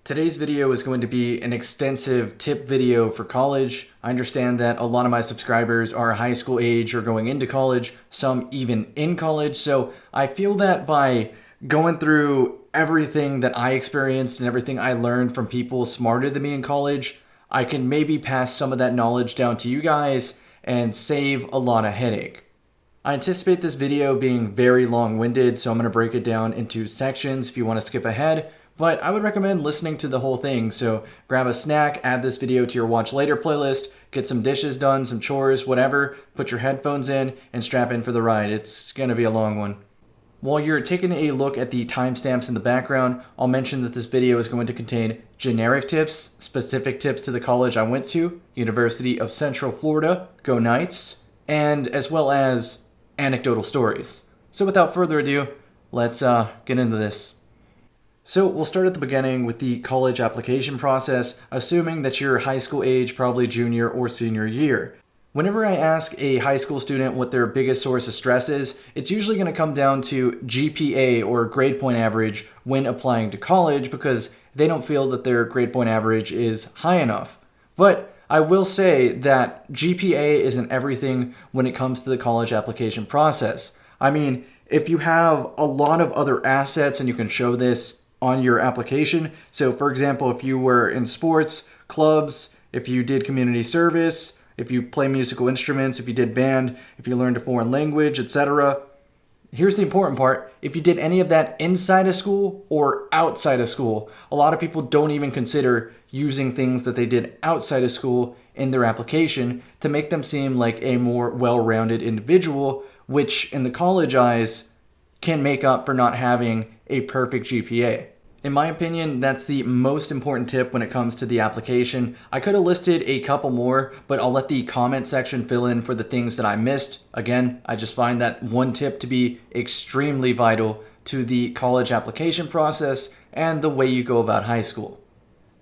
Today's video is going to be an extensive tip video for college. I understand that a lot of my subscribers are high school age or going into college, some even in college. So I feel that by going through everything that I experienced and everything I learned from people smarter than me in college, I can maybe pass some of that knowledge down to you guys and save a lot of headache. I anticipate this video being very long-winded, so I'm going to break it down into sections if you want to skip ahead. But I would recommend listening to the whole thing, so grab a snack, add this video to your watch later playlist, get some dishes done, some chores, whatever, put your headphones in, and strap in for the ride. It's going to be a long one. While you're taking a look at the timestamps in the background, I'll mention that this video is going to contain generic tips, specific tips to the college I went to, University of Central Florida, go Knights, and as well as anecdotal stories. So without further ado, let's get into this. So we'll start at the beginning with the college application process, assuming that you're high school age, probably junior or senior year. Whenever I ask a high school student what their biggest source of stress is, it's usually going to come down to GPA or grade point average when applying to college because they don't feel that their grade point average is high enough. But I will say that GPA isn't everything when it comes to the college application process. I mean, if you have a lot of other assets and you can show this on your application. So for example, if you were in sports, clubs, if you did community service, if you play musical instruments, if you did band, if you learned a foreign language, etc. Here's the important part. If you did any of that inside of school or outside of school, a lot of people don't even consider using things that they did outside of school in their application to make them seem like a more well-rounded individual, which in the college eyes can make up for not having a perfect GPA. In my opinion, that's the most important tip when it comes to the application. I could have listed a couple more, but I'll let the comment section fill in for the things that I missed. Again, I just find that one tip to be extremely vital to the college application process and the way you go about high school.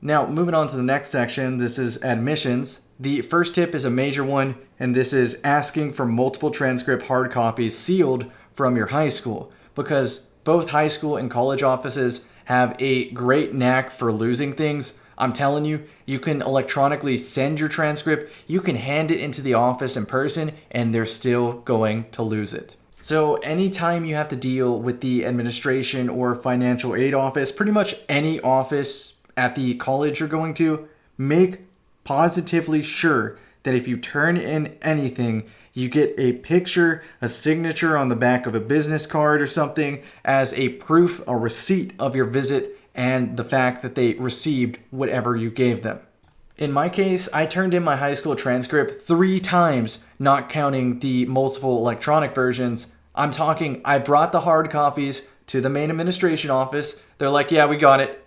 Now, moving on to the next section, this is admissions. The first tip is a major one, and this is asking for multiple transcript hard copies sealed from your high school, because both high school and college offices have a great knack for losing things. I'm telling you, you can electronically send your transcript, you can hand it into the office in person, and they're still going to lose it. So anytime you have to deal with the administration or financial aid office, pretty much any office at the college you're going to, make positively sure that if you turn in anything, you get a picture, a signature on the back of a business card or something as a proof, a receipt of your visit and the fact that they received whatever you gave them. In my case, I turned in my high school transcript 3 times, not counting the multiple electronic versions. I'm talking, I brought the hard copies to the main administration office. They're like, yeah, we got it.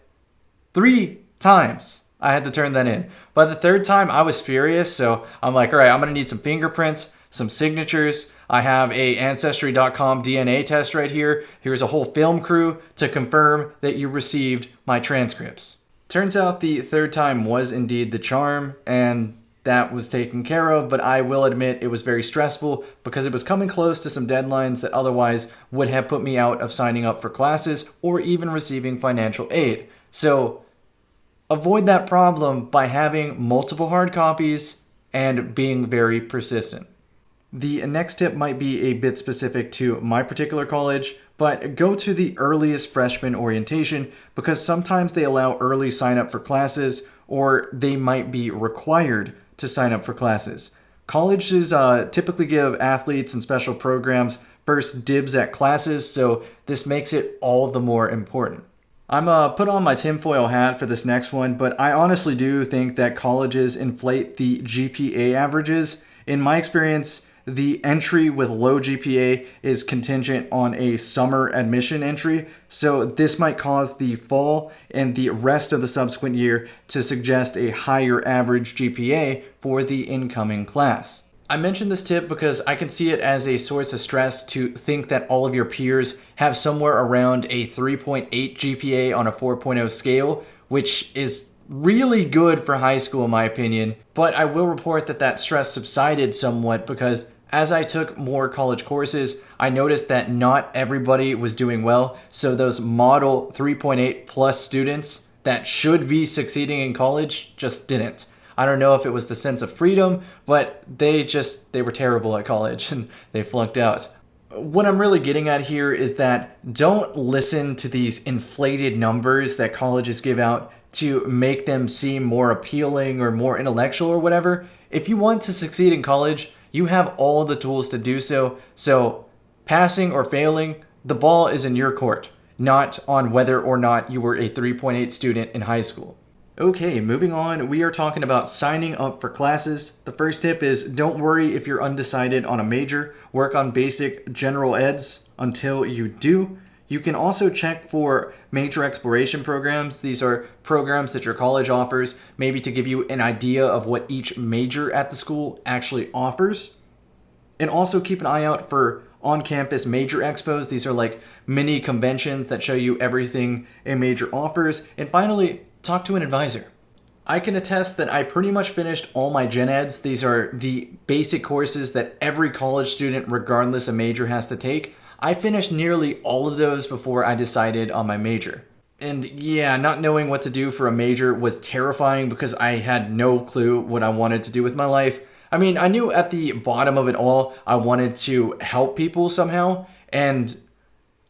3 times. I had to turn that in. By the 3rd time, I was furious, so I'm like, all right, I'm going to need some fingerprints, some signatures. I have a Ancestry.com DNA test right here. Here's a whole film crew to confirm that you received my transcripts. Turns out the 3rd time was indeed the charm, and that was taken care of, but I will admit it was very stressful because it was coming close to some deadlines that otherwise would have put me out of signing up for classes or even receiving financial aid. So avoid that problem by having multiple hard copies and being very persistent. The next tip might be a bit specific to my particular college, but go to the earliest freshman orientation because sometimes they allow early sign up for classes or they might be required to sign up for classes. Colleges typically give athletes and special programs first dibs at classes, so this makes it all the more important. I'm put on my tinfoil hat for this next one, but I honestly do think that colleges inflate the GPA averages. In my experience, the entry with low GPA is contingent on a summer admission entry, so this might cause the fall and the rest of the subsequent year to suggest a higher average GPA for the incoming class. I mentioned this tip because I can see it as a source of stress to think that all of your peers have somewhere around a 3.8 GPA on a 4.0 scale, which is really good for high school in my opinion. But I will report that that stress subsided somewhat because as I took more college courses, I noticed that not everybody was doing well. So those model 3.8 plus students that should be succeeding in college just didn't. I don't know if it was the sense of freedom, but they were terrible at college and they flunked out. What I'm really getting at here is that don't listen to these inflated numbers that colleges give out to make them seem more appealing or more intellectual or whatever. If you want to succeed in college, you have all the tools to do so. So passing or failing, the ball is in your court, not on whether or not you were a 3.8 student in high school. Okay, moving on, we are talking about signing up for classes. The first tip is don't worry if you're undecided on a major. Work on basic general eds until you do. You can also check for major exploration programs. These are programs that your college offers, maybe to give you an idea of what each major at the school actually offers. And also keep an eye out for on-campus major expos. These are like mini conventions that show you everything a major offers. And finally, talk to an advisor. I can attest that I pretty much finished all my gen eds. These are the basic courses that every college student, regardless of major, has to take. I finished nearly all of those before I decided on my major. And yeah, not knowing what to do for a major was terrifying because I had no clue what I wanted to do with my life. I mean, I knew at the bottom of it all, I wanted to help people somehow, and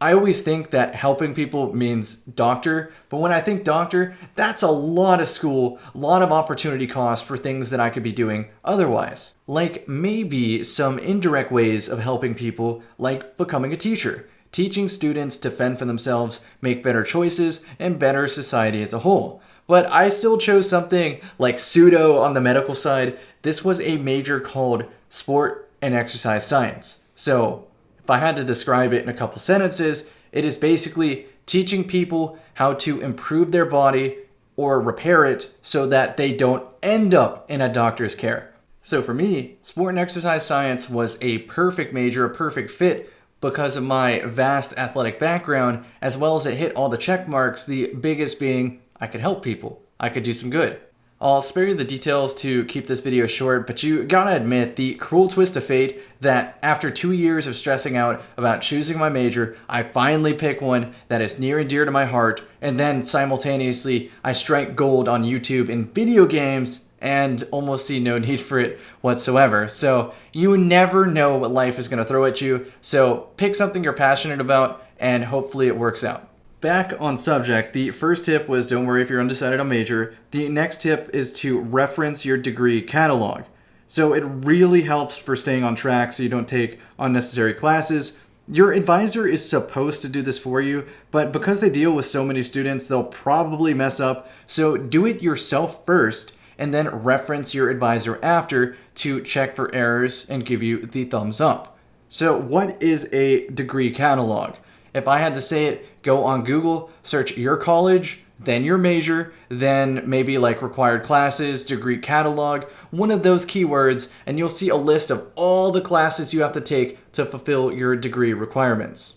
I always think that helping people means doctor, but when I think doctor, that's a lot of school, a lot of opportunity cost for things that I could be doing otherwise. Like maybe some indirect ways of helping people, like becoming a teacher, teaching students to fend for themselves, make better choices, and better society as a whole. But I still chose something like pseudo on the medical side. This was a major called Sport and Exercise Science. So if I had to describe it in a couple sentences, it is basically teaching people how to improve their body or repair it so that they don't end up in a doctor's care. So for me, sport and exercise science was a perfect major, a perfect fit because of my vast athletic background, as well as it hit all the check marks, the biggest being I could help people. I could do some good. I'll spare you the details to keep this video short, but you gotta admit the cruel twist of fate that after 2 years of stressing out about choosing my major, I finally pick one that is near and dear to my heart, and then simultaneously I strike gold on YouTube in video games and almost see no need for it whatsoever. So you never know what life is gonna throw at you, so pick something you're passionate about and hopefully it works out. Back on subject, the first tip was don't worry if you're undecided on major. The next tip is to reference your degree catalog. So it really helps for staying on track so you don't take unnecessary classes. Your advisor is supposed to do this for you, but because they deal with so many students, they'll probably mess up. So do it yourself first and then reference your advisor after to check for errors and give you the thumbs up. So what is a degree catalog? If I had to say it, go on Google, search your college, then your major, then maybe like required classes, degree catalog, one of those keywords, and you'll see a list of all the classes you have to take to fulfill your degree requirements.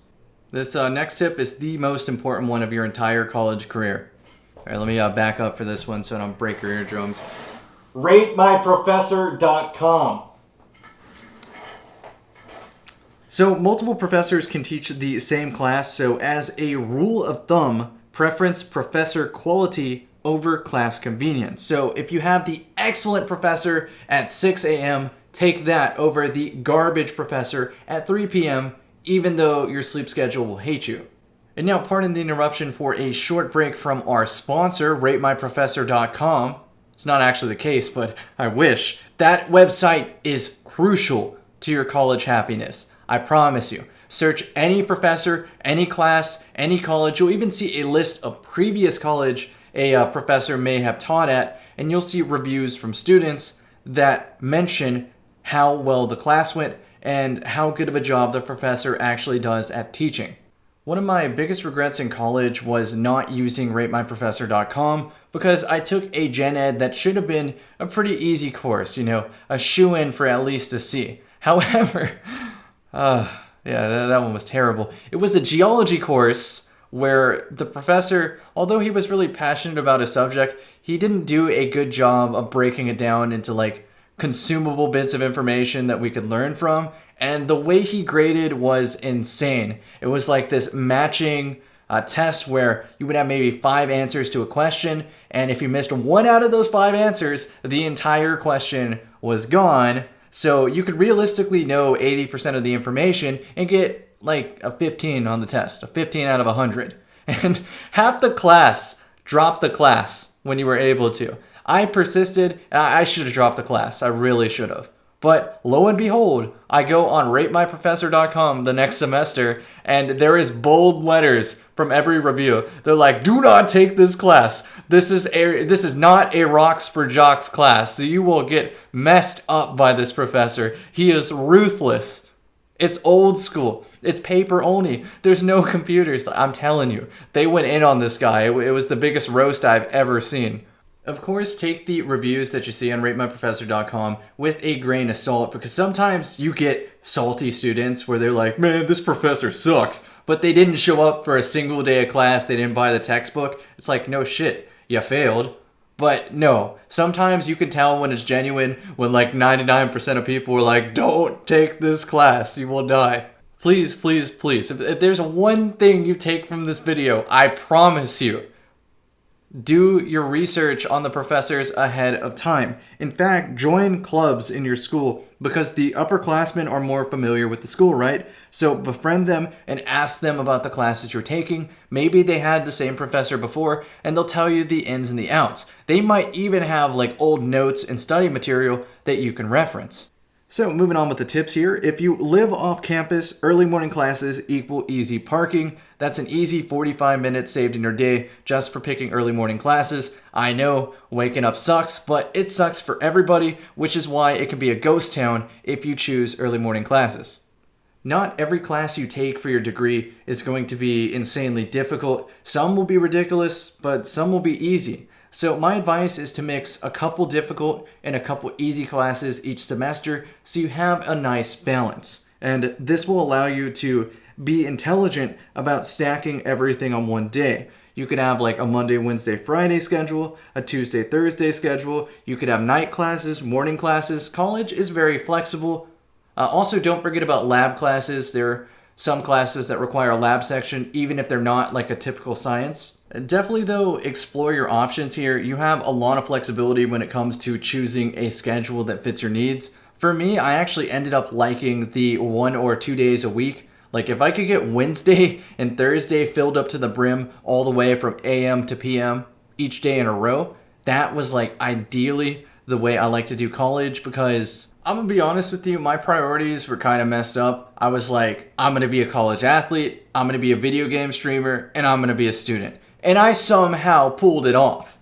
This next tip is the most important one of your entire college career. All right, let me back up for this one so I don't break your eardrums. RateMyProfessor.com. So multiple professors can teach the same class, so as a rule of thumb, preference professor quality over class convenience. So if you have the excellent professor at 6 a.m., take that over the garbage professor at 3 p.m., even though your sleep schedule will hate you. And now pardon the interruption for a short break from our sponsor, RateMyProfessor.com. It's not actually the case, but I wish. That website is crucial to your college happiness. I promise you. Search any professor, any class, any college. You'll even see a list of previous college a professor may have taught at, and you'll see reviews from students that mention how well the class went and how good of a job the professor actually does at teaching. One of my biggest regrets in college was not using RateMyProfessor.com because I took a gen ed that should have been a pretty easy course, a shoo-in for at least a C. However, that one was terrible. It was a geology course where the professor, although he was really passionate about his subject, he didn't do a good job of breaking it down into like consumable bits of information that we could learn from. And the way he graded was insane. It was like this matching test where you would have maybe 5 answers to a question, and if you missed 1 out of those 5 answers, the entire question was gone. So you could realistically know 80% of the information and get like a 15 on the test, a 15 out of 100. And half the class dropped the class when you were able to. I persisted, and I should have dropped the class. I really should have. But lo and behold, I go on ratemyprofessor.com the next semester, and there is bold letters from every review. They're like, do not take this class. This is not a rocks for jocks class, so you will get messed up by this professor. He is ruthless. It's old school. It's paper only. There's no computers. I'm telling you, they went in on this guy. It was the biggest roast I've ever seen. Of course, take the reviews that you see on ratemyprofessor.com with a grain of salt, because sometimes you get salty students where they're like, man, this professor sucks, but they didn't show up for a single day of class. They didn't buy the textbook. It's like, no shit, you failed. But no, sometimes you can tell when it's genuine, when like 99% of people are like, don't take this class, you will die. Please, please, please. If there's one thing you take from this video, I promise you, do your research on the professors ahead of time. In fact, join clubs in your school, because the upperclassmen are more familiar with the school, right? So befriend them and ask them about the classes you're taking. Maybe they had the same professor before and they'll tell you the ins and the outs. They might even have like old notes and study material that you can reference. So moving on with the tips here. If you live off campus, early morning classes equal easy parking. That's an easy 45 minutes saved in your day just for picking early morning classes. I know waking up sucks, but it sucks for everybody, which is why it can be a ghost town if you choose early morning classes. Not every class you take for your degree is going to be insanely difficult. Some will be ridiculous, but some will be easy. So my advice is to mix a couple difficult and a couple easy classes each semester so you have a nice balance. And this will allow you to be intelligent about stacking everything on one day. You could have like a Monday, Wednesday, Friday schedule, a Tuesday, Thursday schedule. You could have night classes, morning classes. College is very flexible. Also, don't forget about lab classes. There are some classes that require a lab section, even if they're not like a typical science. Definitely, though, explore your options here. You have a lot of flexibility when it comes to choosing a schedule that fits your needs. For me, I actually ended up liking the 1 or 2 days a week. Like if I could get Wednesday and Thursday filled up to the brim all the way from AM to PM each day in a row, that was like ideally the way I like to do college, because I'm gonna be honest with you, my priorities were kind of messed up. I was like, I'm gonna be a college athlete, I'm gonna be a video game streamer, and I'm gonna be a student. And I somehow pulled it off.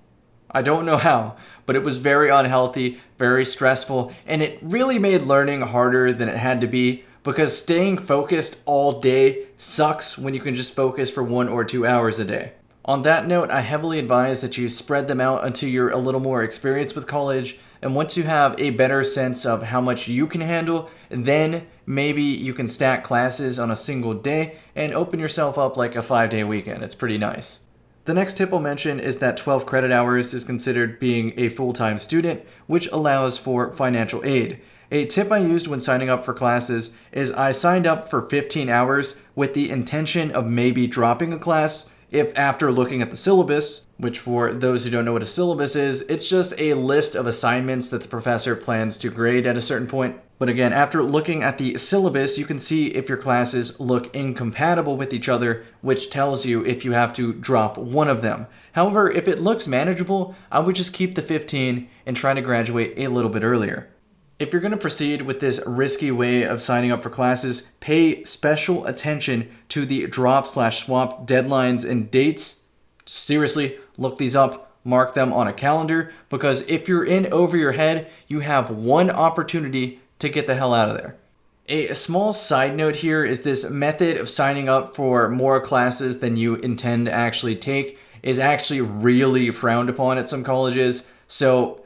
I don't know how, but it was very unhealthy, very stressful, and it really made learning harder than it had to be, because staying focused all day sucks when you can just focus for 1 or 2 hours a day. On that note, I heavily advise that you spread them out until you're a little more experienced with college, and once you have a better sense of how much you can handle, then maybe you can stack classes on a single day and open yourself up like a 5-day weekend. It's pretty nice. The next tip I'll mention is that 12 credit hours is considered being a full-time student, which allows for financial aid. A tip I used when signing up for classes is I signed up for 15 hours with the intention of maybe dropping a class if, after looking at the syllabus, which for those who don't know what a syllabus is, it's just a list of assignments that the professor plans to grade at a certain point. But again, after looking at the syllabus, you can see if your classes look incompatible with each other, which tells you if you have to drop one of them. However, if it looks manageable, I would just keep the 15 and try to graduate a little bit earlier. If you're going to proceed with this risky way of signing up for classes, pay special attention to the drop/swap deadlines and dates. Seriously, look these up, mark them on a calendar, because if you're in over your head, you have one opportunity to get the hell out of there. A small side note here is this method of signing up for more classes than you intend to actually take is actually really frowned upon at some colleges. So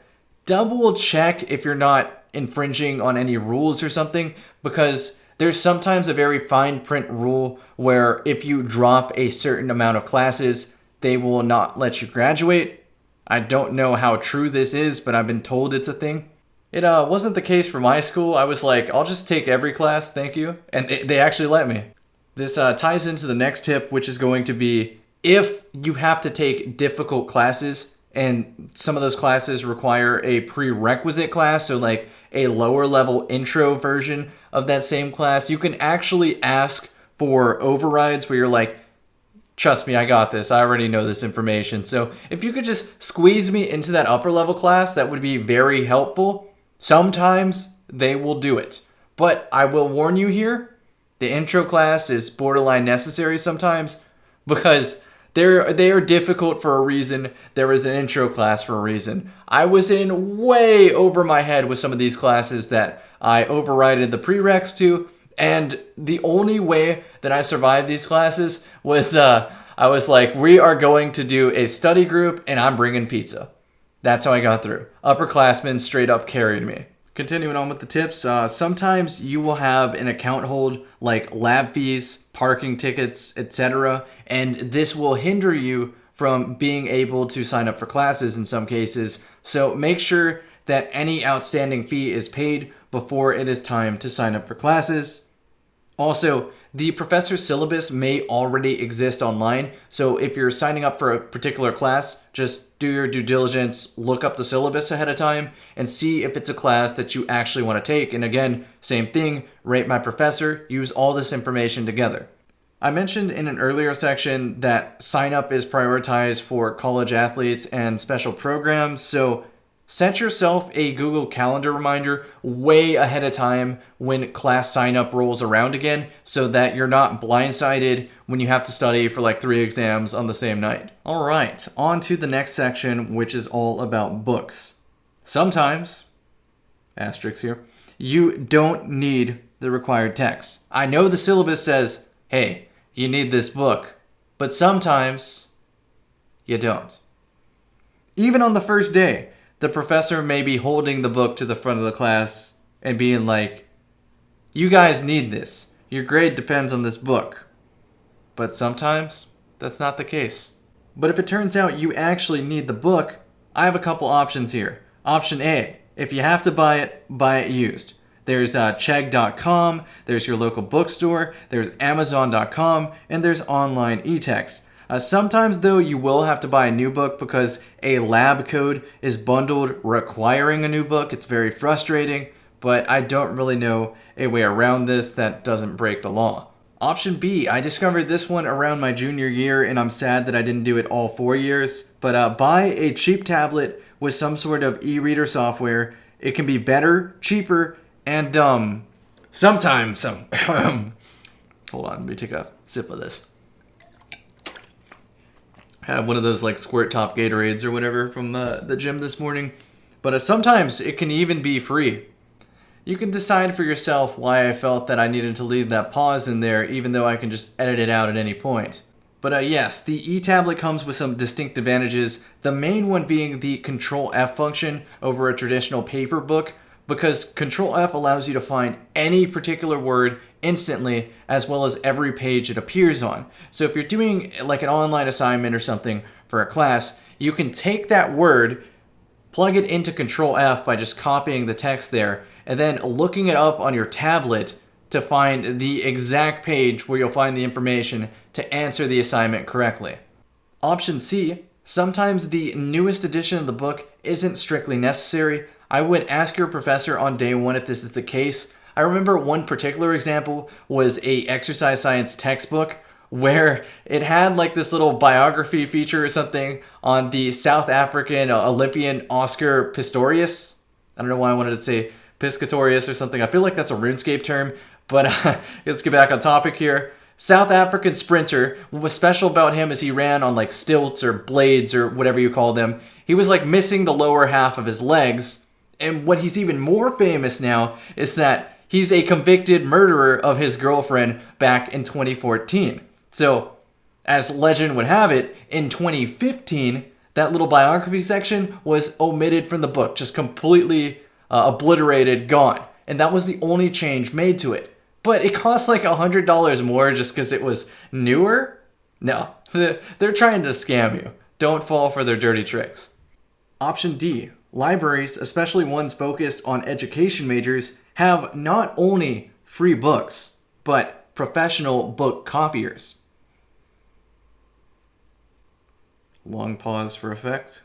double check if you're not infringing on any rules or something, because there's sometimes a very fine print rule where if you drop a certain amount of classes, they will not let you graduate. I don't know how true this is, but I've been told it's a thing. It wasn't the case for my school. I was like, I'll just take every class, thank you. And they actually let me. This ties into the next tip, which is going to be if you have to take difficult classes and some of those classes require a prerequisite class, so like a lower level intro version of that same class, you can actually ask for overrides where you're like, trust me, I got this. I already know this information. So if you could just squeeze me into that upper level class, that would be very helpful. Sometimes they will do it. But I will warn you here, the intro class is borderline necessary sometimes because they are difficult for a reason. There is an intro class for a reason. I was in way over my head with some of these classes that I overrided the prereqs to, and the only way that I survived these classes was I was like, we are going to do a study group and I'm bringing pizza. That's how I got through. Upperclassmen straight up carried me. Continuing on with the tips, sometimes you will have an account hold like lab fees, parking tickets, etc. And this will hinder you from being able to sign up for classes in some cases. So make sure that any outstanding fee is paid before it is time to sign up for classes. Also, the professor's syllabus may already exist online, so if you're signing up for a particular class, just do your due diligence, look up the syllabus ahead of time, and see if it's a class that you actually want to take. And again, same thing, rate my professor, use all this information together. I mentioned in an earlier section that sign up is prioritized for college athletes and special programs, so set yourself a Google Calendar reminder way ahead of time when class sign up rolls around again so that you're not blindsided when you have to study for like 3 exams on the same night. All right, on to the next section, which is all about books. Sometimes, asterisk here, you don't need the required text. I know the syllabus says, hey, you need this book, but sometimes you don't. Even on the first day, the professor may be holding the book to the front of the class and being like, you guys need this. Your grade depends on this book. But sometimes that's not the case. But if it turns out you actually need the book, I have a couple options here. Option A, if you have to buy it used. There's chegg.com, there's your local bookstore, there's amazon.com, and there's online e-text. Sometimes, though, you will have to buy a new book because a lab code is bundled requiring a new book. It's very frustrating, but I don't really know a way around this that doesn't break the law. Option B, I discovered this one around my junior year, and I'm sad that I didn't do it all 4 years, but buy a cheap tablet with some sort of e-reader software. It can be better, cheaper, and sometimes some... Hold on, let me take a sip of this. Had one of those like squirt top Gatorades or whatever from the gym this morning. But sometimes it can even be free. You can decide for yourself why I felt that I needed to leave that pause in there, even though I can just edit it out at any point. But yes, the e-tablet comes with some distinct advantages, the main one being the Control F function over a traditional paper book, because Control F allows you to find any particular word instantly, as well as every page it appears on. So if you're doing like an online assignment or something for a class, you can take that word, plug it into Control F by just copying the text there, and then looking it up on your tablet to find the exact page where you'll find the information to answer the assignment correctly. Option C, sometimes the newest edition of the book isn't strictly necessary. I would ask your professor on day one if this is the case. I remember one particular example was a exercise science textbook where it had like this little biography feature or something on the South African Olympian Oscar Pistorius. I don't know why I wanted to say Piscatorius or something. I feel like that's a RuneScape term, but let's get back on topic here. South African sprinter. What was special about him is he ran on like stilts or blades or whatever you call them. He was like missing the lower half of his legs. And what he's even more famous now is that he's a convicted murderer of his girlfriend back in 2014. So, as legend would have it, in 2015, that little biography section was omitted from the book, just completely obliterated, gone. And that was the only change made to it. But it cost like $100 more just because it was newer? No, they're trying to scam you. Don't fall for their dirty tricks. Option D. Libraries, especially ones focused on education majors, have not only free books, but professional book copiers. Long pause for effect.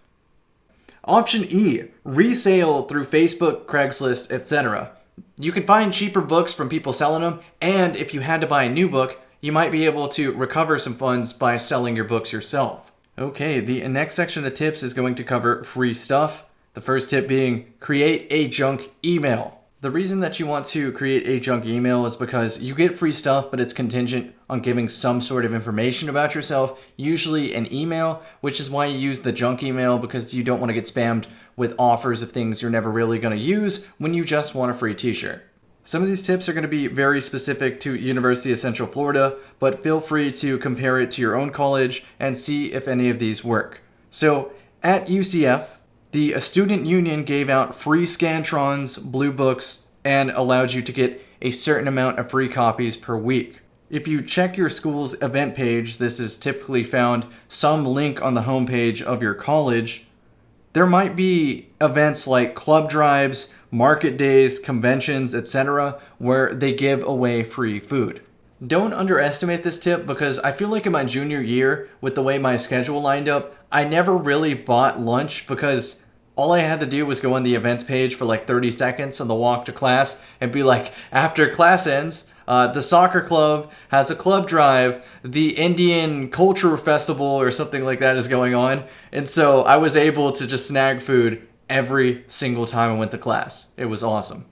Option E, resale through Facebook, Craigslist, etc. You can find cheaper books from people selling them, and if you had to buy a new book, you might be able to recover some funds by selling your books yourself. Okay, the next section of tips is going to cover free stuff. The first tip being create a junk email. The reason that you want to create a junk email is because you get free stuff, but it's contingent on giving some sort of information about yourself, usually an email, which is why you use the junk email, because you don't want to get spammed with offers of things you're never really going to use when you just want a free t-shirt. Some of these tips are going to be very specific to University of Central Florida, but feel free to compare it to your own college and see if any of these work. So at UCF, the student union gave out free Scantrons, blue books, and allowed you to get a certain amount of free copies per week. If you check your school's event page, this is typically found some link on the homepage of your college. There might be events like club drives, market days, conventions, etc., where they give away free food. Don't underestimate this tip, because I feel like in my junior year, with the way my schedule lined up, I never really bought lunch because all I had to do was go on the events page for like 30 seconds on the walk to class and be like, after class ends, the soccer club has a club drive, the Indian Cultural Festival or something like that is going on. And so I was able to just snag food every single time I went to class. It was awesome.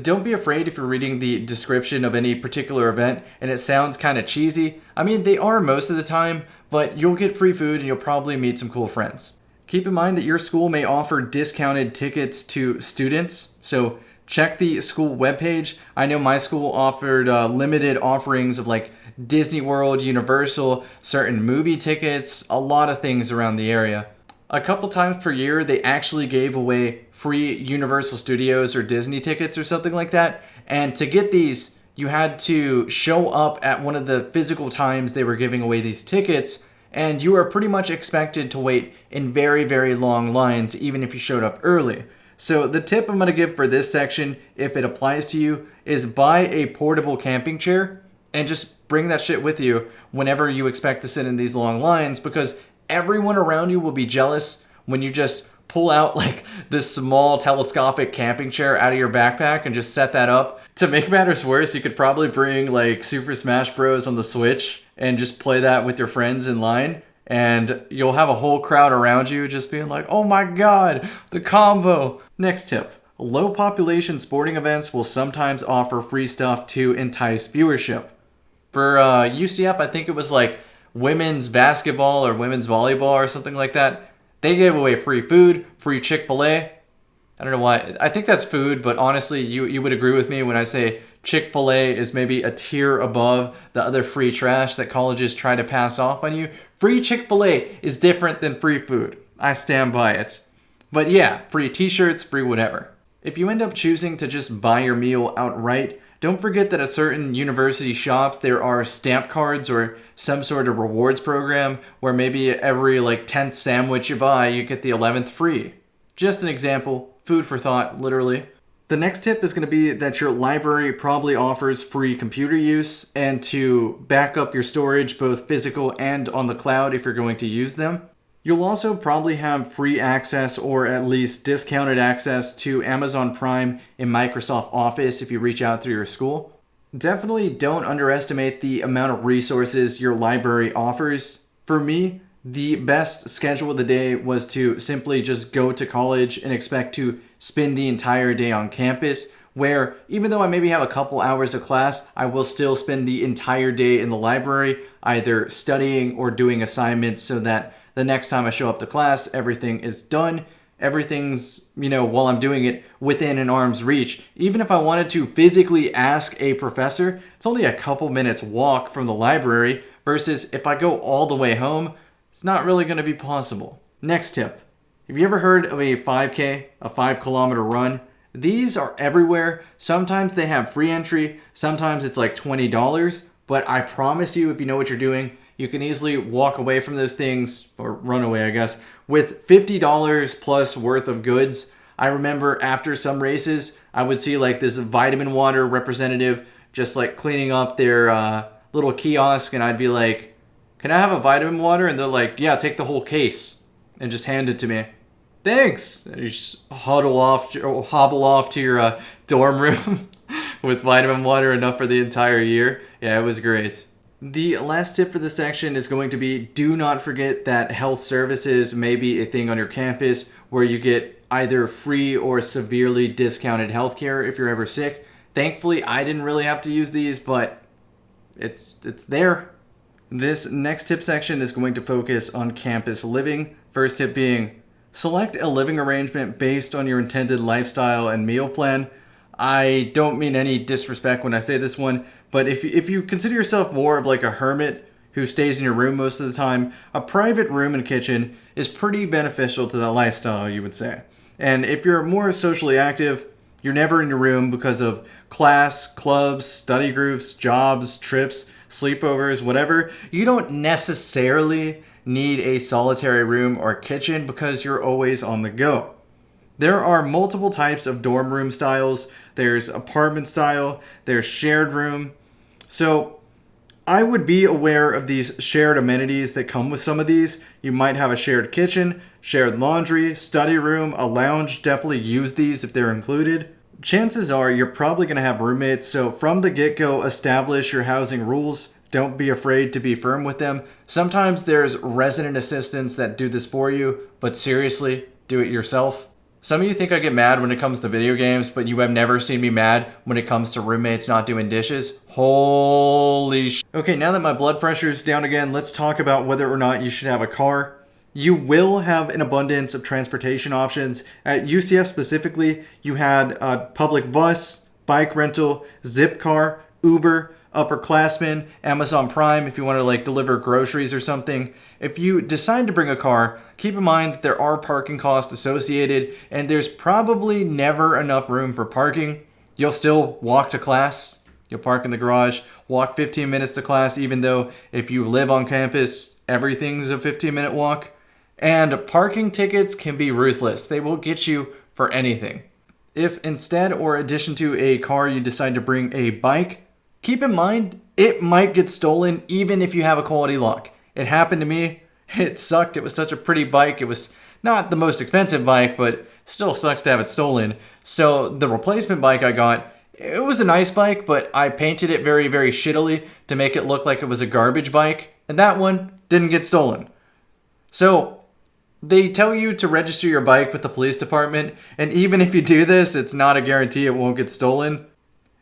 Don't be afraid if you're reading the description of any particular event and it sounds kind of cheesy. I mean, they are most of the time, but you'll get free food and you'll probably meet some cool friends. Keep in mind that your school may offer discounted tickets to students, so check the school webpage. I know my school offered limited offerings of like Disney World, Universal, certain movie tickets, a lot of things around the area. A couple times per year, they actually gave away free Universal Studios or Disney tickets or something like that. And to get these, you had to show up at one of the physical times they were giving away these tickets. And you are pretty much expected to wait in very, very long lines, even if you showed up early. So the tip I'm going to give for this section, if it applies to you, is buy a portable camping chair and just bring that shit with you whenever you expect to sit in these long lines, because everyone around you will be jealous when you just pull out like this small telescopic camping chair out of your backpack and just set that up. To make matters worse, you could probably bring like Super Smash Bros. On the Switch and just play that with your friends in line, and you'll have a whole crowd around you just being like, oh my god, the combo. Next tip. Low population sporting events will sometimes offer free stuff to entice viewership. For UCF, I think it was like women's basketball or women's volleyball or something like that. They gave away free food, free Chick-fil-A. I don't know why. I think that's food, but honestly, you would agree with me when I say Chick-fil-A is maybe a tier above the other free trash that colleges try to pass off on you. Free Chick-fil-A is different than free food. I stand by it. But yeah, free t-shirts, free whatever. If you end up choosing to just buy your meal outright, don't forget that at certain university shops, there are stamp cards or some sort of rewards program where maybe every like 10th sandwich you buy, you get the 11th free. Just an example, food for thought, literally. The next tip is going to be that your library probably offers free computer use and to back up your storage, both physical and on the cloud if you're going to use them. You'll also probably have free access or at least discounted access to Amazon Prime and Microsoft Office if you reach out through your school. Definitely don't underestimate the amount of resources your library offers. For me, the best schedule of the day was to simply just go to college and expect to spend the entire day on campus, where even though I maybe have a couple hours of class, I will still spend the entire day in the library, either studying or doing assignments, so that the next time I show up to class, everything is done. Everything's, while I'm doing it, within an arm's reach. Even if I wanted to physically ask a professor, it's only a couple minutes walk from the library, versus if I go all the way home, it's not really going to be possible. Next tip. Have you ever heard of a 5K, a 5-kilometer run? These are everywhere. Sometimes they have free entry. Sometimes it's like $20. But I promise you, if you know what you're doing, you can easily walk away from those things, or run away, I guess, with $50 plus worth of goods. I remember after some races, I would see like this vitamin water representative just like cleaning up their little kiosk, and I'd be like, "Can I have a vitamin water?" And they're like, "Yeah, take the whole case," and just hand it to me. Thanks. And you just hobble off to your dorm room with vitamin water, enough for the entire year. Yeah, it was great. The last tip for this section is going to be, do not forget that health services may be a thing on your campus where you get either free or severely discounted healthcare if you're ever sick. Thankfully, I didn't really have to use these, but it's there. This next tip section is going to focus on campus living. First tip being, select a living arrangement based on your intended lifestyle and meal plan. I don't mean any disrespect when I say this one, but if you consider yourself more of like a hermit who stays in your room most of the time, a private room and kitchen is pretty beneficial to that lifestyle, you would say. And if you're more socially active, you're never in your room because of class, clubs, study groups, jobs, trips, sleepovers, whatever, you don't necessarily need a solitary room or kitchen because you're always on the go. There are multiple types of dorm room styles. There's apartment style, there's shared room. So I would be aware of these shared amenities that come with some of these. You might have a shared kitchen, shared laundry, study room, a lounge. Definitely use these if they're included. Chances are you're probably going to have roommates, so from the get-go, establish your housing rules. Don't be afraid to be firm with them. Sometimes there's resident assistants that do this for you, but seriously, do it yourself. Some of you think I get mad when it comes to video games, but you have never seen me mad when it comes to roommates not doing dishes. Holy sh... Okay, now that my blood pressure is down again, let's talk about whether or not you should have a car. You will have an abundance of transportation options. At UCF specifically, you had a public bus, bike rental, Zipcar, Uber, upperclassmen, Amazon Prime if you want to like deliver groceries or something. If you decide to bring a car, keep in mind that there are parking costs associated and there's probably never enough room for parking. You'll still walk to class. You'll park in the garage, walk 15 minutes to class, even though if you live on campus, everything's a 15-minute walk. And parking tickets can be ruthless. They will get you for anything. If instead or addition to a car you decide to bring a bike, keep in mind it might get stolen even if you have a quality lock. It happened to me. It sucked. It was such a pretty bike. It was not the most expensive bike, but still sucks to have it stolen. So the replacement bike I got, it was a nice bike, but I painted it very, very shittily to make it look like it was a garbage bike. And that one didn't get stolen. So they tell you to register your bike with the police department, and even if you do this, it's not a guarantee it won't get stolen.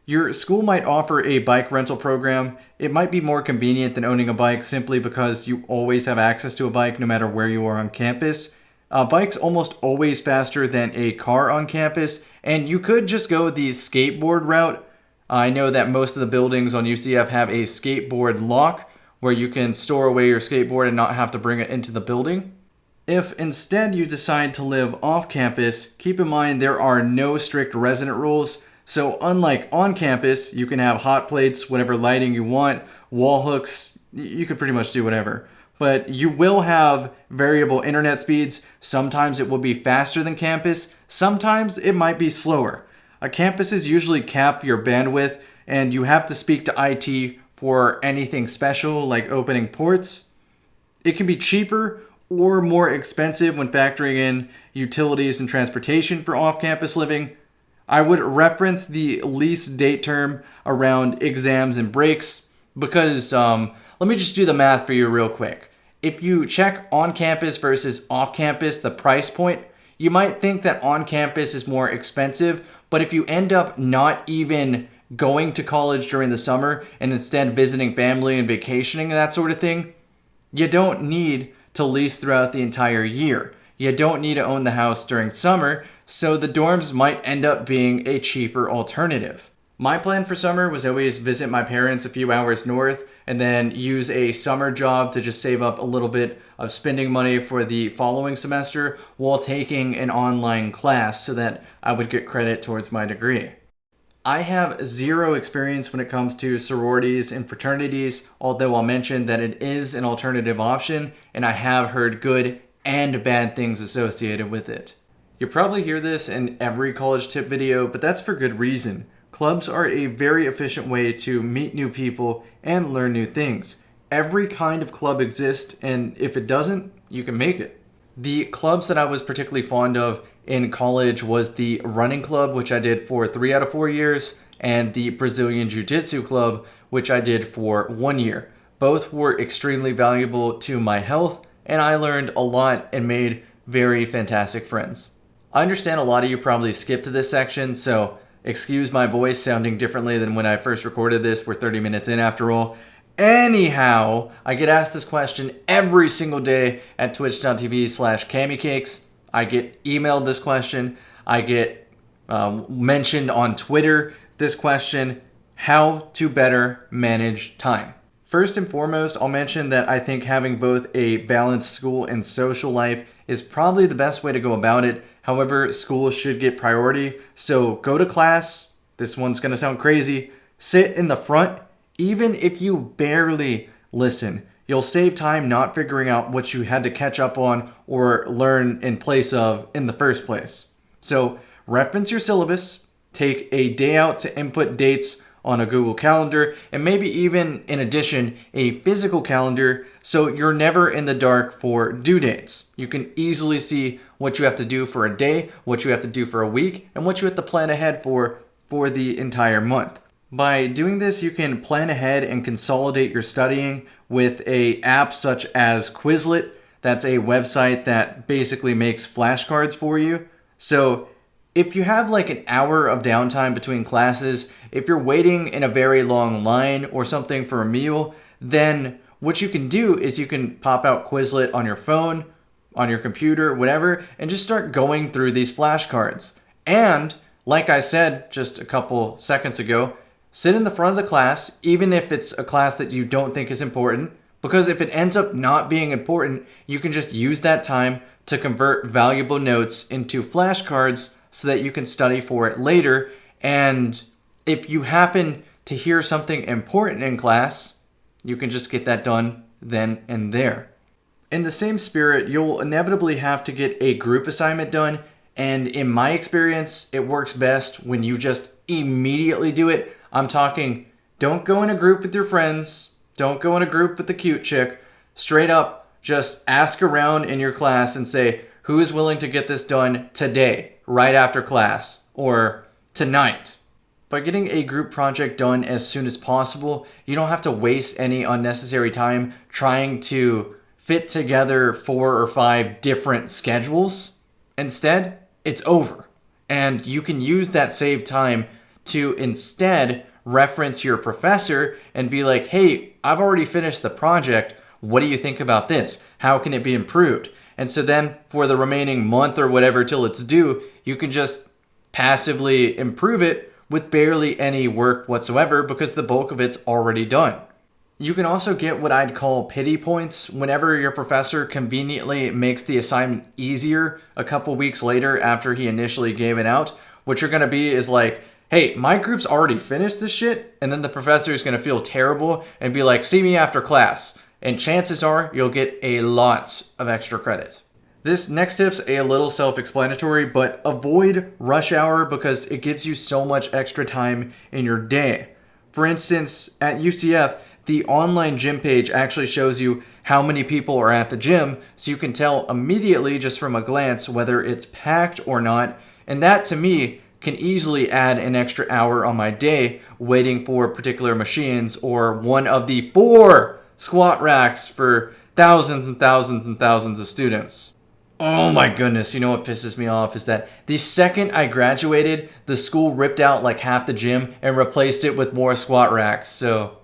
Your school might offer a bike rental program. It might be more convenient than owning a bike simply because you always have access to a bike no matter where you are on campus. Bike's almost always faster than a car on campus, and you could just go the skateboard route. I know that most of the buildings on UCF have a skateboard lock where you can store away your skateboard and not have to bring it into the building. If instead you decide to live off campus, keep in mind there are no strict resident rules. So unlike on campus, you can have hot plates, whatever lighting you want, wall hooks, you could pretty much do whatever. But you will have variable internet speeds. Sometimes it will be faster than campus. Sometimes it might be slower. Campuses usually cap your bandwidth and you have to speak to IT for anything special like opening ports. It can be cheaper or more expensive when factoring in utilities and transportation for off-campus living. I would reference the lease date term around exams and breaks because let me just do the math for you real quick. If you check on campus versus off campus, the price point, you might think that on campus is more expensive, but if you end up not even going to college during the summer and instead visiting family and vacationing and that sort of thing, you don't need to lease throughout the entire year. You don't need to own the house during summer, so the dorms might end up being a cheaper alternative. My plan for summer was always visit my parents a few hours north and then use a summer job to just save up a little bit of spending money for the following semester while taking an online class so that I would get credit towards my degree. I have zero experience when it comes to sororities and fraternities, although I'll mention that it is an alternative option and I have heard good and bad things associated with it. You'll probably hear this in every college tip video, but that's for good reason. Clubs are a very efficient way to meet new people and learn new things. Every kind of club exists, and if it doesn't, you can make it. The clubs that I was particularly fond of in college was the running club, which I did for 3 out of 4 years, and the Brazilian Jiu-Jitsu club, which I did for 1 year. Both were extremely valuable to my health, and I learned a lot and made very fantastic friends. I understand a lot of you probably skipped to this section, so excuse my voice sounding differently than when I first recorded this. We're 30 minutes in after all. Anyhow, I get asked this question every single day at twitch.tv/camicakes. I get emailed this question. I get mentioned on Twitter this question: how to better manage time. First and foremost, I'll mention that I think having both a balanced school and social life is probably the best way to go about it. However, school should get priority. So go to class. This one's going to sound crazy. Sit in the front. Even if you barely listen, you'll save time not figuring out what you had to catch up on or learn in place of in the first place. So reference your syllabus, take a day out to input dates on a Google Calendar, and maybe even, in addition, a physical calendar, so you're never in the dark for due dates. You can easily see what you have to do for a day, what you have to do for a week, and what you have to plan ahead for the entire month. By doing this, you can plan ahead and consolidate your studying with an app such as Quizlet. That's a website that basically makes flashcards for you. So if you have like an hour of downtime between classes, if you're waiting in a very long line or something for a meal, then what you can do is you can pop out Quizlet on your phone, on your computer, whatever, and just start going through these flashcards. And like I said just a couple seconds ago, sit in the front of the class, even if it's a class that you don't think is important, because if it ends up not being important, you can just use that time to convert valuable notes into flashcards so that you can study for it later. And if you happen to hear something important in class, you can just get that done then and there. In the same spirit, you'll inevitably have to get a group assignment done, and in my experience, it works best when you just immediately do it. I'm talking, don't go in a group with your friends, don't go in a group with the cute chick. Straight up, just ask around in your class and say, who is willing to get this done today, right after class, or tonight? By getting a group project done as soon as possible, you don't have to waste any unnecessary time trying to fit together 4 or 5 different schedules. Instead, it's over. And you can use that saved time to instead reference your professor and be like, hey, I've already finished the project. What do you think about this? How can it be improved? And so then for the remaining month or whatever till it's due, you can just passively improve it with barely any work whatsoever because the bulk of it's already done. You can also get what I'd call pity points whenever your professor conveniently makes the assignment easier a couple weeks later after he initially gave it out. What you're going to be is like, hey, my group's already finished this shit, and then the professor is going to feel terrible and be like, see me after class. And chances are you'll get a lot of extra credit. This next tip's a little self-explanatory, but avoid rush hour because it gives you so much extra time in your day. For instance, at UCF, the online gym page actually shows you how many people are at the gym, so you can tell immediately just from a glance whether it's packed or not. And that, to me, can easily add an extra hour on my day waiting for particular machines or one of the 4 squat racks for thousands and thousands and thousands of students. Oh my goodness, you know what pisses me off is that the second I graduated, the school ripped out like half the gym and replaced it with more squat racks. So,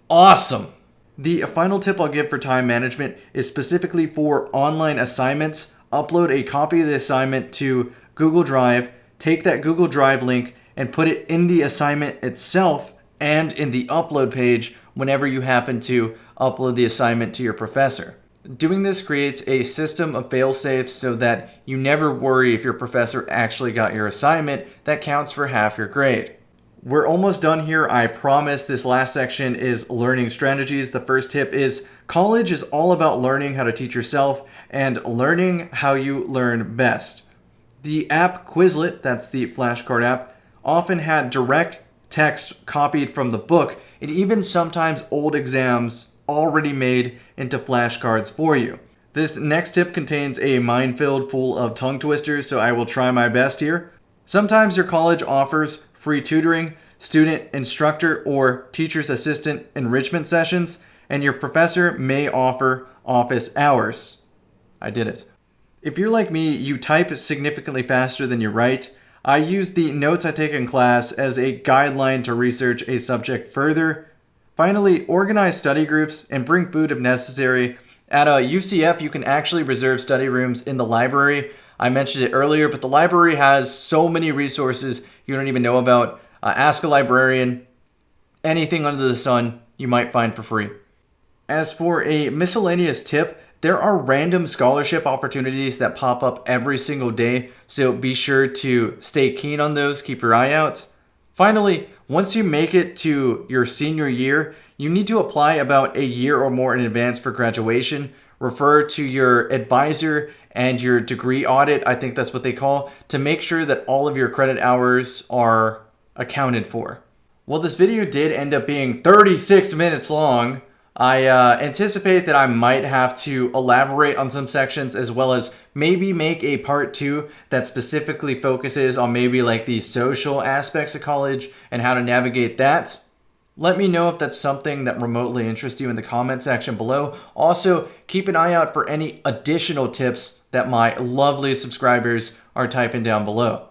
awesome. The final tip I'll give for time management is specifically for online assignments. Upload a copy of the assignment to Google Drive, take that Google Drive link and put it in the assignment itself and in the upload page whenever you happen to upload the assignment to your professor. Doing this creates a system of fail-safes so that you never worry if your professor actually got your assignment that counts for half your grade. We're almost done here, I promise. This last section is learning strategies. The first tip is college is all about learning how to teach yourself and learning how you learn best. The app Quizlet, that's the flashcard app, often had direct text copied from the book, and even sometimes old exams already made into flashcards for you. This next tip contains a minefield full of tongue twisters, so I will try my best here. Sometimes your college offers free tutoring, student instructor, or teacher's assistant enrichment sessions, and your professor may offer office hours. I did it. If you're like me, you type significantly faster than you write. I use the notes I take in class as a guideline to research a subject further. Finally, organize study groups and bring food if necessary. At UCF, you can actually reserve study rooms in the library. I mentioned it earlier, but the library has so many resources you don't even know about. Ask a librarian. Anything under the sun you might find for free. As for a miscellaneous tip, there are random scholarship opportunities that pop up every single day, so be sure to stay keen on those, keep your eye out. Finally, once you make it to your senior year, you need to apply about a year or more in advance for graduation. Refer to your advisor and your degree audit, I think that's what they call, to make sure that all of your credit hours are accounted for. Well, this video did end up being 36 minutes long. I anticipate that I might have to elaborate on some sections, as well as maybe make a part 2 that specifically focuses on maybe like the social aspects of college and how to navigate that. Let me know if that's something that remotely interests you in the comment section below. Also, keep an eye out for any additional tips that my lovely subscribers are typing down below.